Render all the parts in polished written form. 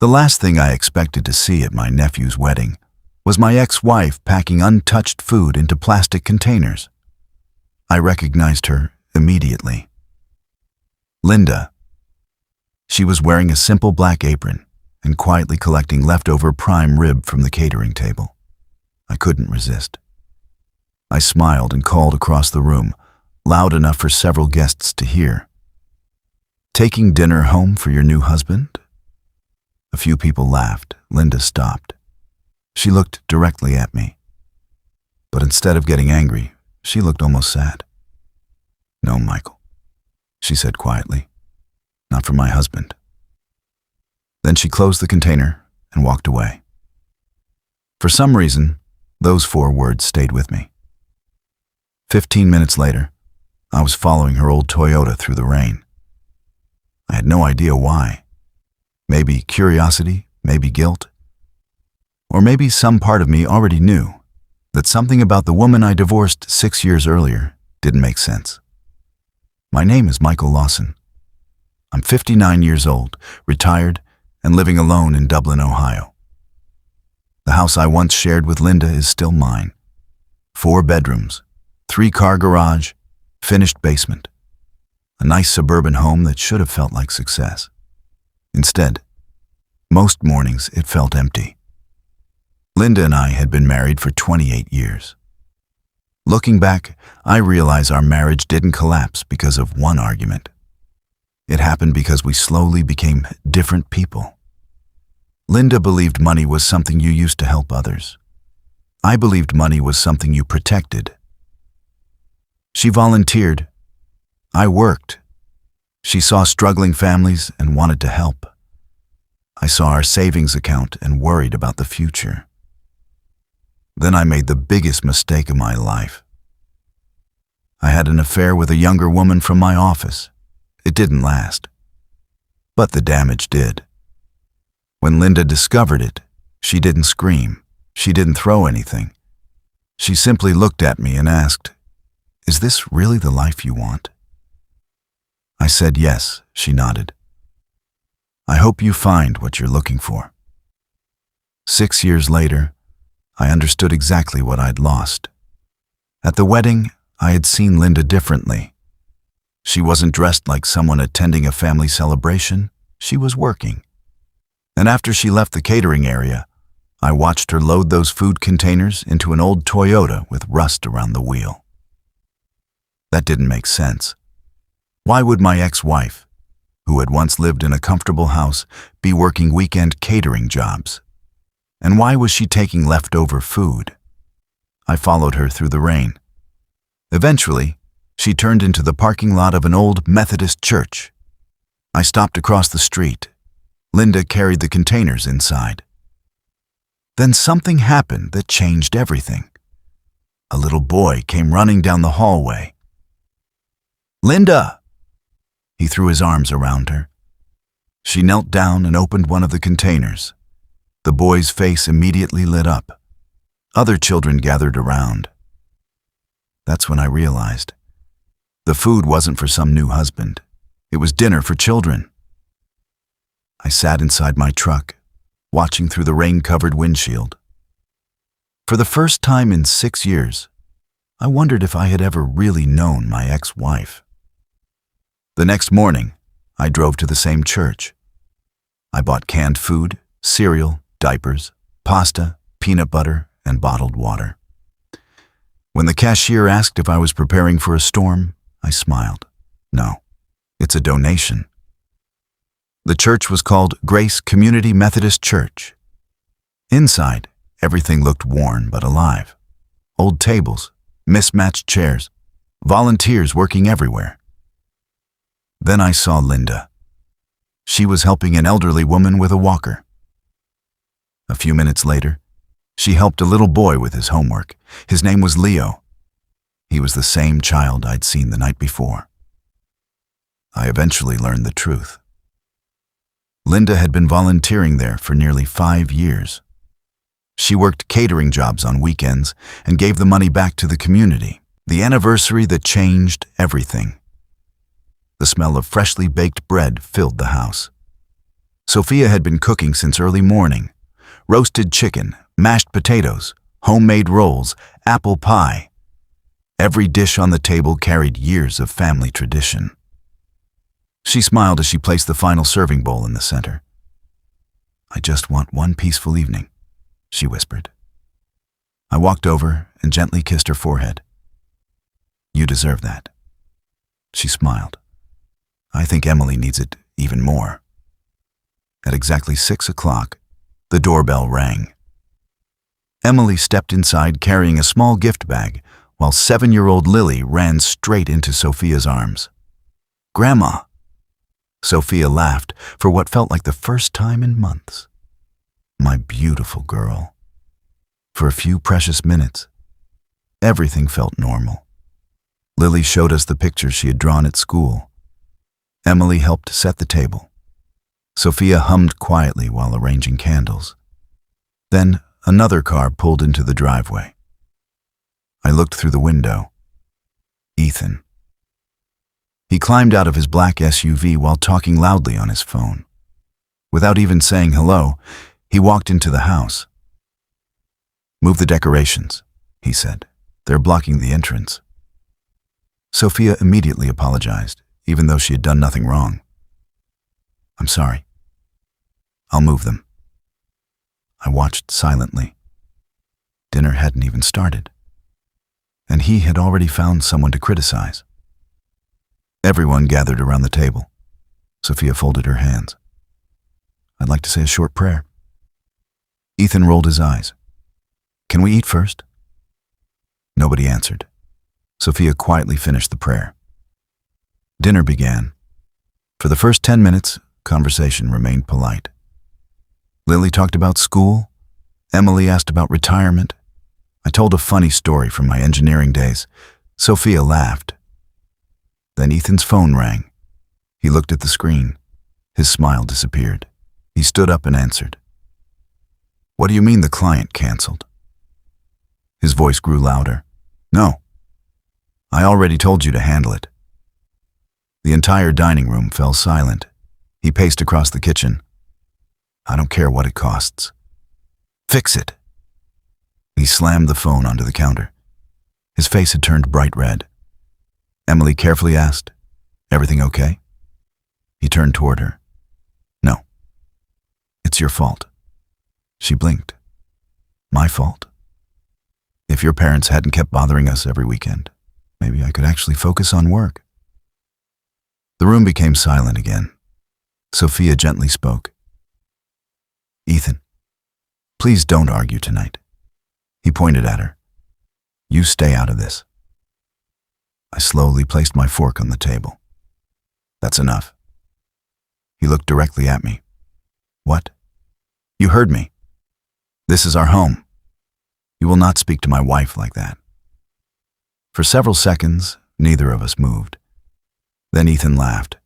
The last thing I expected to see at my nephew's wedding was my ex-wife packing untouched food into plastic containers. I recognized her immediately. Linda. She was wearing a simple black apron and quietly collecting leftover prime rib from the catering table. I couldn't resist. I smiled and called across the room, loud enough for several guests to hear. "Taking dinner home for your new husband?" A few people laughed. Linda stopped. She looked directly at me. But instead of getting angry, she looked almost sad. "No, Michael," she said quietly. "Not for my husband." Then she closed the container and walked away. For some reason, those 4 words stayed with me. 15 minutes later, I was following her old Toyota through the rain. I had no idea why. Maybe curiosity, maybe guilt. Or maybe some part of me already knew that something about the woman I divorced 6 years earlier didn't make sense. My name is Michael Lawson. I'm 59 years old, retired, and living alone in Dublin, Ohio. The house I once shared with Linda is still mine. 4 bedrooms, 3-car garage, finished basement. A nice suburban home that should have felt like success. Instead, most mornings it felt empty. Linda and I had been married for 28 years. Looking back, I realize our marriage didn't collapse because of one argument. It happened because we slowly became different people. Linda believed money was something you used to help others. I believed money was something you protected. She volunteered. I worked. She saw struggling families and wanted to help. I saw our savings account and worried about the future. Then I made the biggest mistake of my life. I had an affair with a younger woman from my office. It didn't last. But the damage did. When Linda discovered it, she didn't scream. She didn't throw anything. She simply looked at me and asked, "Is this really the life you want?" I said yes. She nodded. "I hope you find what you're looking for." 6 years later, I understood exactly what I'd lost. At the wedding, I had seen Linda differently. She wasn't dressed like someone attending a family celebration. She was working. And after she left the catering area, I watched her load those food containers into an old Toyota with rust around the wheel. That didn't make sense. Why would my ex-wife, who had once lived in a comfortable house, be working weekend catering jobs? And why was she taking leftover food? I followed her through the rain. Eventually, she turned into the parking lot of an old Methodist church. I stopped across the street. Linda carried the containers inside. Then something happened that changed everything. A little boy came running down the hallway. "Linda!" He threw his arms around her. She knelt down and opened one of the containers. The boy's face immediately lit up. Other children gathered around. That's when I realized the food wasn't for some new husband. It was dinner for children. I sat inside my truck, watching through the rain-covered windshield. For the first time in 6 years, I wondered if I had ever really known my ex-wife. The next morning, I drove to the same church. I bought canned food, cereal, diapers, pasta, peanut butter, and bottled water. When the cashier asked if I was preparing for a storm, I smiled. No, it's a donation. The church was called Grace Community Methodist Church. Inside, everything looked worn but alive. Old tables, mismatched chairs, volunteers working everywhere. Then I saw Linda. She was helping an elderly woman with a walker. A few minutes later, she helped a little boy with his homework. His name was Leo. He was the same child I'd seen the night before. I eventually learned the truth. Linda had been volunteering there for nearly 5 years. She worked catering jobs on weekends and gave the money back to the community, the anniversary that changed everything. The smell of freshly baked bread filled the house. Sophia had been cooking since early morning. Roasted chicken, mashed potatoes, homemade rolls, apple pie. Every dish on the table carried years of family tradition. She smiled as she placed the final serving bowl in the center. "I just want one peaceful evening," she whispered. I walked over and gently kissed her forehead. "You deserve that." She smiled. "I think Emily needs it even more." At exactly 6 o'clock, the doorbell rang. Emily stepped inside carrying a small gift bag, while 7-year-old Lily ran straight into Sophia's arms. "Grandma!" Sophia laughed for what felt like the first time in months. "My beautiful girl." For a few precious minutes, everything felt normal. Lily showed us the pictures she had drawn at school. Emily helped set the table. Sophia hummed quietly while arranging candles. Then another car pulled into the driveway. I looked through the window. Ethan. He climbed out of his black SUV while talking loudly on his phone. Without even saying hello, he walked into the house. "Move the decorations," he said. "They're blocking the entrance." Sophia immediately apologized, even though she had done nothing wrong. "I'm sorry. I'll move them." I watched silently. Dinner hadn't even started, and he had already found someone to criticize. Everyone gathered around the table. Sophia folded her hands. "I'd like to say a short prayer." Ethan rolled his eyes. "Can we eat first?" Nobody answered. Sophia quietly finished the prayer. Dinner began. For the first 10 minutes, conversation remained polite. Lily talked about school. Emily asked about retirement. I told a funny story from my engineering days. Sophia laughed. Then Ethan's phone rang. He looked at the screen. His smile disappeared. He stood up and answered. "What do you mean the client canceled?" His voice grew louder. "No. I already told you to handle it." The entire dining room fell silent. He paced across the kitchen. "I don't care what it costs. Fix it." He slammed the phone onto the counter. His face had turned bright red. Emily carefully asked, "Everything okay?" He turned toward her. "No. It's your fault." She blinked. "My fault? If your parents hadn't kept bothering us every weekend, maybe I could actually focus on work." The room became silent again. Sophia gently spoke. "Ethan, please don't argue tonight." He pointed at her. "You stay out of this." I slowly placed my fork on the table. "That's enough." He looked directly at me. "What?" "You heard me. This is our home. You will not speak to my wife like that." For several seconds, neither of us moved. Then Ethan laughed.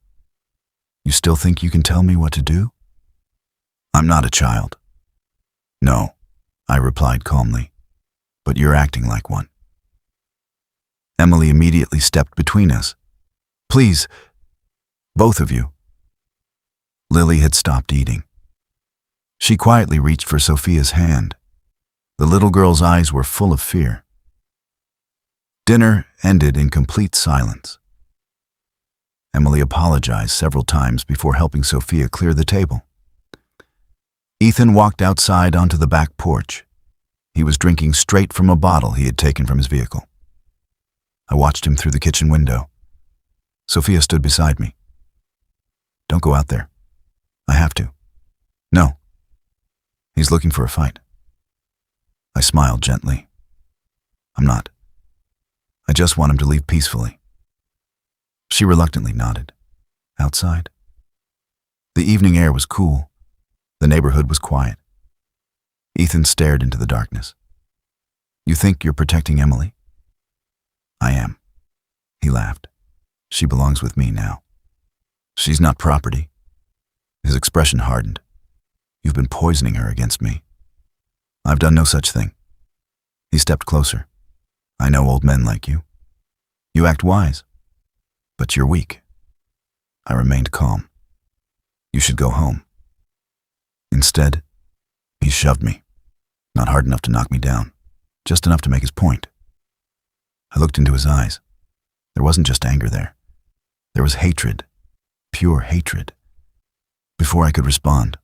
"You still think you can tell me what to do?" "I'm not a child." "No," I replied calmly, "but you're acting like one." Emily immediately stepped between us. "Please, both of you." Lily had stopped eating. She quietly reached for Sophia's hand. The little girl's eyes were full of fear. Dinner ended in complete silence. Emily apologized several times before helping Sophia clear the table. Ethan walked outside onto the back porch. He was drinking straight from a bottle he had taken from his vehicle. I watched him through the kitchen window. Sophia stood beside me. "Don't go out there." "I have to." "No. He's looking for a fight." I smiled gently. "I'm not. I just want him to leave peacefully." She reluctantly nodded. Outside. The evening air was cool. The neighborhood was quiet. Ethan stared into the darkness. "You think you're protecting Emily?" "I am." He laughed. "She belongs with me now. She's not property." His expression hardened. "You've been poisoning her against me." "I've done no such thing." He stepped closer. "I know old men like you. You act wise, but you're weak." I remained calm. "You should go home." Instead, he shoved me, not hard enough to knock me down, just enough to make his point. I looked into his eyes. There wasn't just anger there. There was hatred, pure hatred. Before I could respond,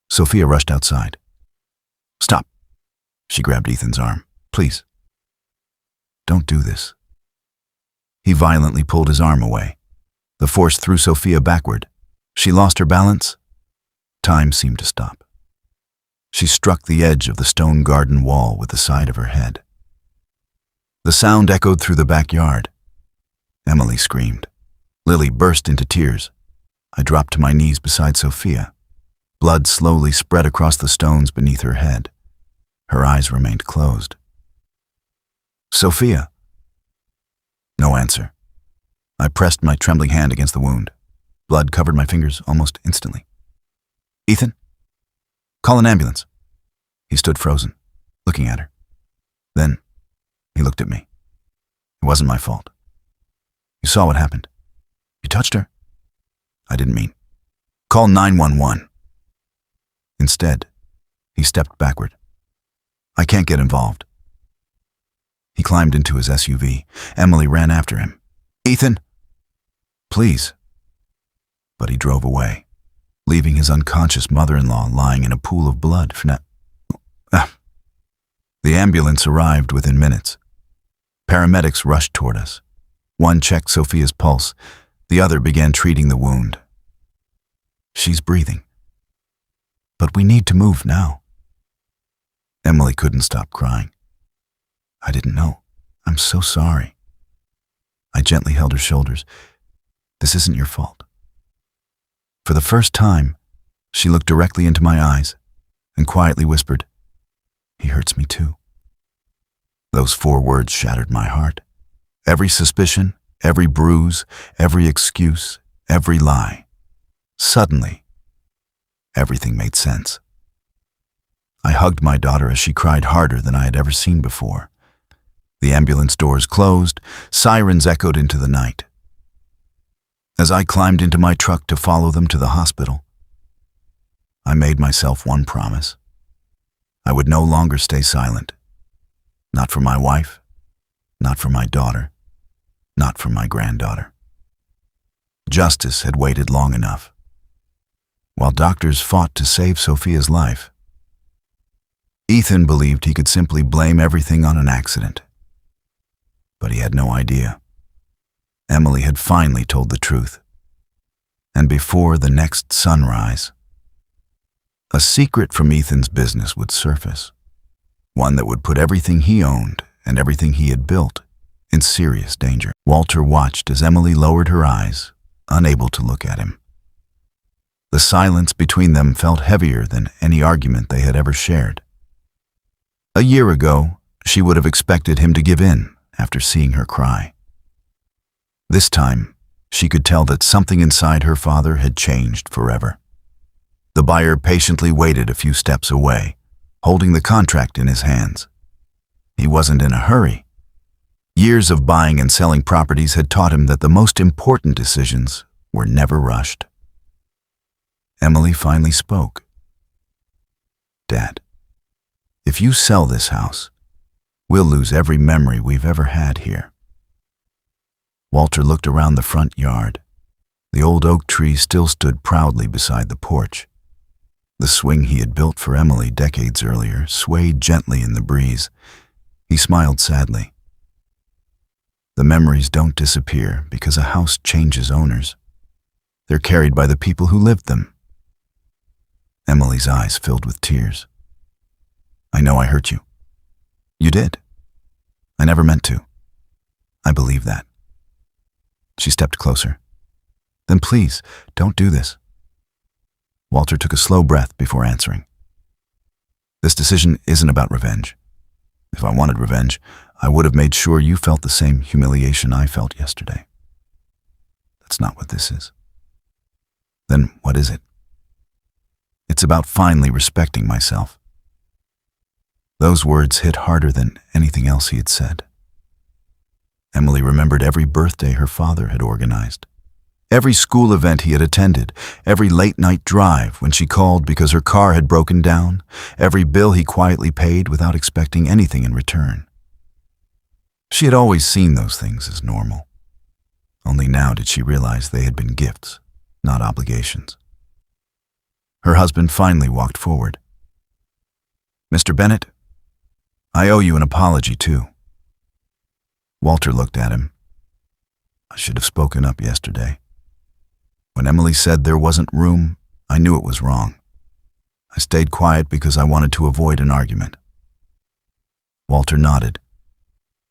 Sophia rushed outside. "Stop." She grabbed Ethan's arm. "Please. Don't do this." He violently pulled his arm away. The force threw Sophia backward. She lost her balance. Time seemed to stop. She struck the edge of the stone garden wall with the side of her head. The sound echoed through the backyard. Emily screamed. Lily burst into tears. I dropped to my knees beside Sophia. Blood slowly spread across the stones beneath her head. Her eyes remained closed. "Sophia." No answer. I pressed my trembling hand against the wound. Blood covered my fingers almost instantly. "Ethan, call an ambulance." He stood frozen, looking at her. Then he looked at me. "It wasn't my fault. You saw what happened. You touched her." "I didn't mean." "Call 911. Instead, he stepped backward. "I can't get involved." He climbed into his SUV. Emily ran after him. "Ethan, please." But he drove away, leaving his unconscious mother-in-law lying in a pool of blood. The ambulance arrived within minutes. Paramedics rushed toward us. One checked Sophia's pulse. The other began treating the wound. "She's breathing. But we need to move now." Emily couldn't stop crying. "I didn't know. I'm so sorry." I gently held her shoulders. "This isn't your fault." For the first time, she looked directly into my eyes and quietly whispered, "He hurts me too." Those 4 words shattered my heart. Every suspicion, every bruise, every excuse, every lie. Suddenly, everything made sense. I hugged my daughter as she cried harder than I had ever seen before. The ambulance doors closed, sirens echoed into the night. As I climbed into my truck to follow them to the hospital, I made myself one promise. I would no longer stay silent. Not for my wife, not for my daughter, not for my granddaughter. Justice had waited long enough. While doctors fought to save Sophia's life, Ethan believed he could simply blame everything on an accident. But he had no idea. Emily had finally told the truth. And before the next sunrise, a secret from Ethan's business would surface. One that would put everything he owned and everything he had built in serious danger. Walter watched as Emily lowered her eyes, unable to look at him. The silence between them felt heavier than any argument they had ever shared. A year ago, she would have expected him to give in after seeing her cry. This time, she could tell that something inside her father had changed forever. The buyer patiently waited a few steps away, holding the contract in his hands. He wasn't in a hurry. Years of buying and selling properties had taught him that the most important decisions were never rushed. Emily finally spoke. "Dad, if you sell this house, we'll lose every memory we've ever had here." Walter looked around the front yard. The old oak tree still stood proudly beside the porch. The swing he had built for Emily decades earlier swayed gently in the breeze. He smiled sadly. The memories don't disappear because a house changes owners. They're carried by the people who lived them. Emily's eyes filled with tears. "I know I hurt you." "You did. I never meant to. I believe that." She stepped closer. "Then please, don't do this." Walter took a slow breath before answering. "This decision isn't about revenge. If I wanted revenge, I would have made sure you felt the same humiliation I felt yesterday. That's not what this is." "Then what is it?" "It's about finally respecting myself." Those words hit harder than anything else he had said. Emily remembered every birthday her father had organized, Every school event he had attended, every late-night drive when she called because her car had broken down, every bill he quietly paid without expecting anything in return. She had always seen those things as normal. Only now did she realize they had been gifts, not obligations. Her husband finally walked forward. "Mr. Bennett, I owe you an apology, too." Walter looked at him. "I should have spoken up yesterday. When Emily said there wasn't room, I knew it was wrong. I stayed quiet because I wanted to avoid an argument." Walter nodded.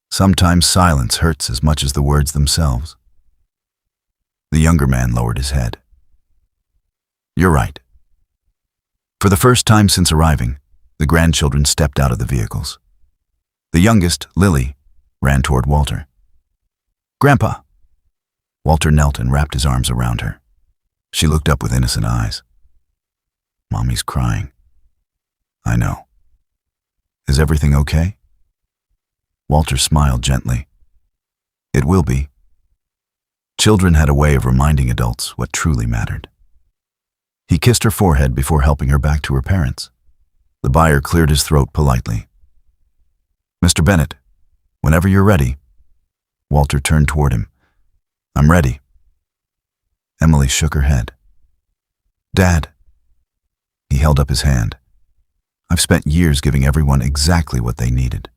Sometimes silence hurts as much as the words themselves. The younger man lowered his head. "You're right." For the first time since arriving, the grandchildren stepped out of the vehicles. The youngest, Lily, ran toward Walter. "Grandpa!" Walter knelt and wrapped his arms around her. She looked up with innocent eyes. "Mommy's crying." "I know. Is everything okay?" Walter smiled gently. "It will be." Children had a way of reminding adults what truly mattered. He kissed her forehead before helping her back to her parents. The buyer cleared his throat politely. "Mr. Bennett, whenever you're ready." Walter turned toward him. "I'm ready." Emily shook her head. "Dad." He held up his hand. "I've spent years giving everyone exactly what they needed.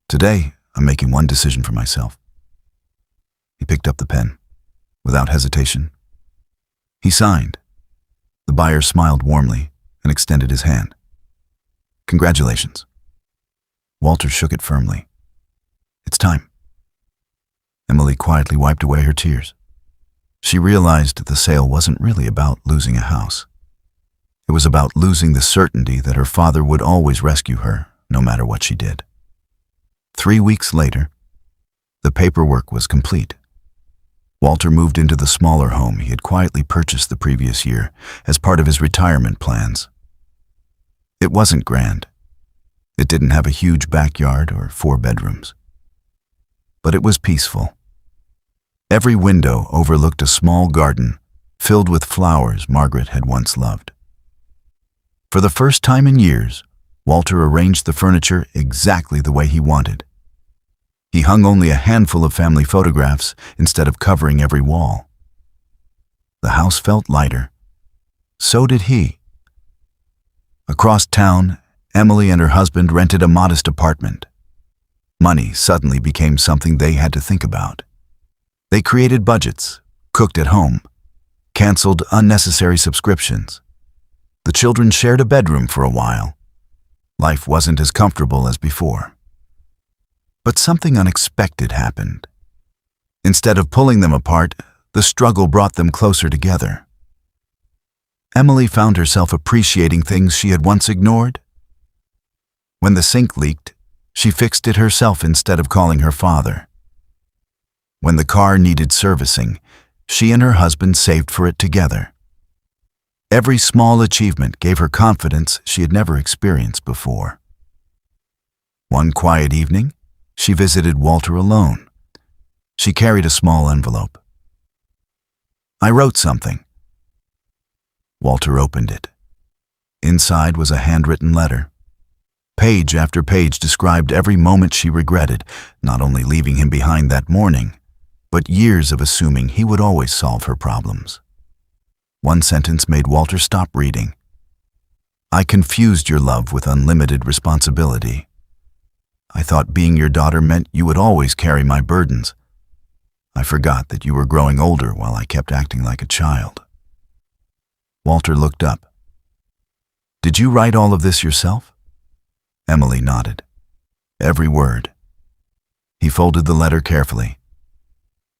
Today, I'm making one decision for myself." He picked up the pen, without hesitation. He signed. The buyer smiled warmly and extended his hand. "Congratulations." Walter shook it firmly. "It's time." Emily quietly wiped away her tears. She realized the sale wasn't really about losing a house. It was about losing the certainty that her father would always rescue her, no matter what she did. 3 weeks later, the paperwork was complete. Walter moved into the smaller home he had quietly purchased the previous year as part of his retirement plans. It wasn't grand. It didn't have a huge backyard or 4 bedrooms. But it was peaceful. Every window overlooked a small garden filled with flowers Margaret had once loved. For the first time in years, Walter arranged the furniture exactly the way he wanted. He hung only a handful of family photographs instead of covering every wall. The house felt lighter. So did he. Across town, Emily and her husband rented a modest apartment. Money suddenly became something they had to think about. They created budgets, cooked at home, canceled unnecessary subscriptions. The children shared a bedroom for a while. Life wasn't as comfortable as before. But something unexpected happened. Instead of pulling them apart, the struggle brought them closer together. Emily found herself appreciating things she had once ignored. When the sink leaked, she fixed it herself instead of calling her father. When the car needed servicing, she and her husband saved for it together. Every small achievement gave her confidence she had never experienced before. One quiet evening, she visited Walter alone. She carried a small envelope. "I wrote something." Walter opened it. Inside was a handwritten letter. Page after page described every moment she regretted, not only leaving him behind that morning, but years of assuming he would always solve her problems. One sentence made Walter stop reading. "I confused your love with unlimited responsibility. I thought being your daughter meant you would always carry my burdens. I forgot that you were growing older while I kept acting like a child." Walter looked up. "Did you write all of this yourself?" Emily nodded. Every word. He folded the letter carefully.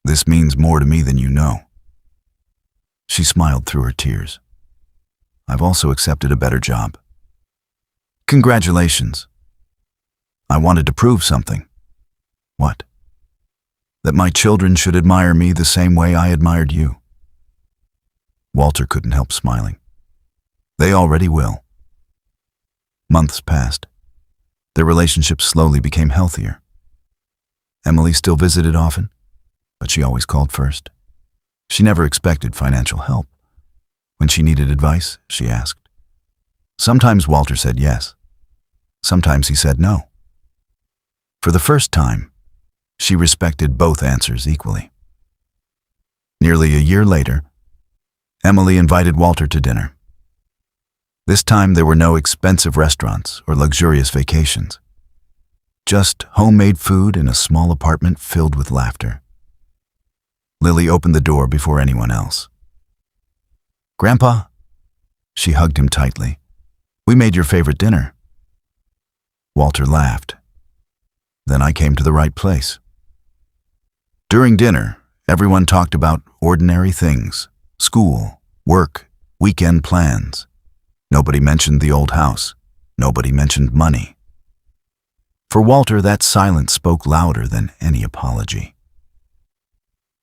"This means more to me than you know." She smiled through her tears. "I've also accepted a better job." "Congratulations." "I wanted to prove something." "What?" "That my children should admire me the same way I admired you." Walter couldn't help smiling. "They already will." Months passed. Their relationship slowly became healthier. Emily still visited often, but she always called first. She never expected financial help. When she needed advice, she asked. Sometimes Walter said yes. Sometimes he said no. For the first time, she respected both answers equally. Nearly a year later, Emily invited Walter to dinner. This time there were no expensive restaurants or luxurious vacations. Just homemade food in a small apartment filled with laughter. Lily opened the door before anyone else. "Grandpa," she hugged him tightly, "we made your favorite dinner." Walter laughed. Then I came to the right place. During dinner, everyone talked about ordinary things: school, work, weekend plans. Nobody mentioned the old house. Nobody mentioned money. For Walter, that silence spoke louder than any apology.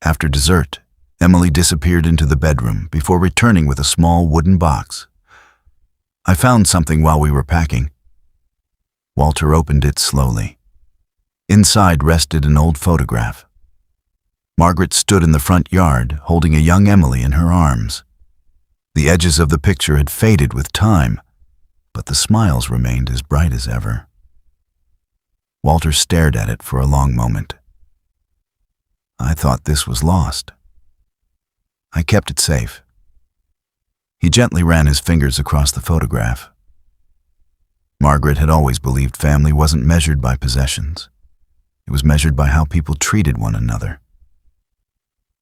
After dessert, Emily disappeared into the bedroom before returning with a small wooden box. "I found something while we were packing." Walter opened it slowly. Inside rested an old photograph. Margaret stood in the front yard, holding a young Emily in her arms. The edges of the picture had faded with time, but the smiles remained as bright as ever. Walter stared at it for a long moment. "I thought this was lost. I kept it safe." He gently ran his fingers across the photograph. Margaret had always believed family wasn't measured by possessions. It was measured by how people treated one another.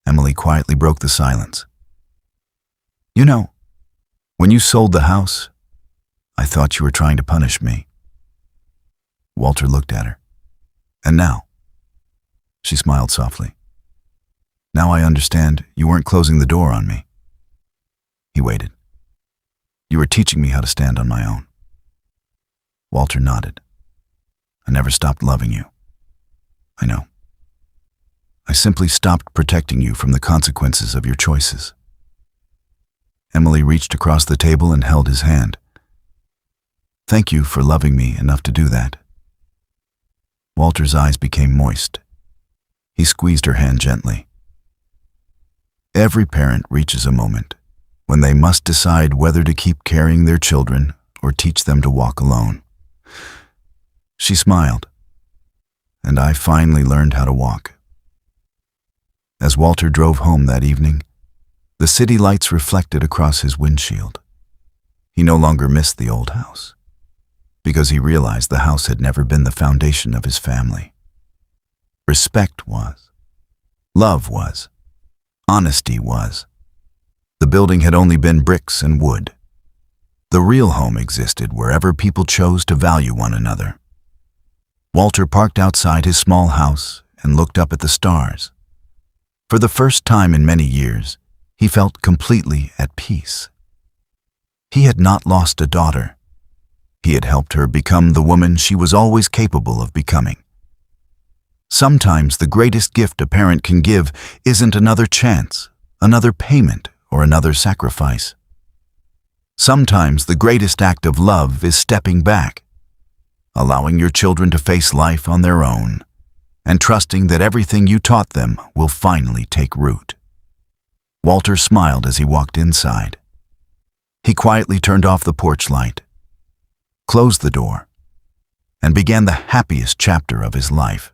Emily quietly broke the silence. "You know, when you sold the house, I thought you were trying to punish me." Walter looked at her. "And now?" She smiled softly. "Now I understand you weren't closing the door on me." He waited. "You were teaching me how to stand on my own." Walter nodded. "I never stopped loving you." "I know. I simply stopped protecting you from the consequences of your choices." Emily reached across the table and held his hand. "Thank you for loving me enough to do that." Walter's eyes became moist. He squeezed her hand gently. Every parent reaches a moment when they must decide whether to keep carrying their children or teach them to walk alone. She smiled, and I finally learned how to walk. As Walter drove home that evening, the city lights reflected across his windshield. He no longer missed the old house, because he realized the house had never been the foundation of his family. Respect was. Love was. Honesty was. The building had only been bricks and wood. The real home existed wherever people chose to value one another. Walter parked outside his small house and looked up at the stars. For the first time in many years, he felt completely at peace. He had not lost a daughter. He had helped her become the woman she was always capable of becoming. Sometimes the greatest gift a parent can give isn't another chance, another payment, or another sacrifice. Sometimes the greatest act of love is stepping back, allowing your children to face life on their own, and trusting that everything you taught them will finally take root. Walter smiled as he walked inside. He quietly turned off the porch light, closed the door, and began the happiest chapter of his life.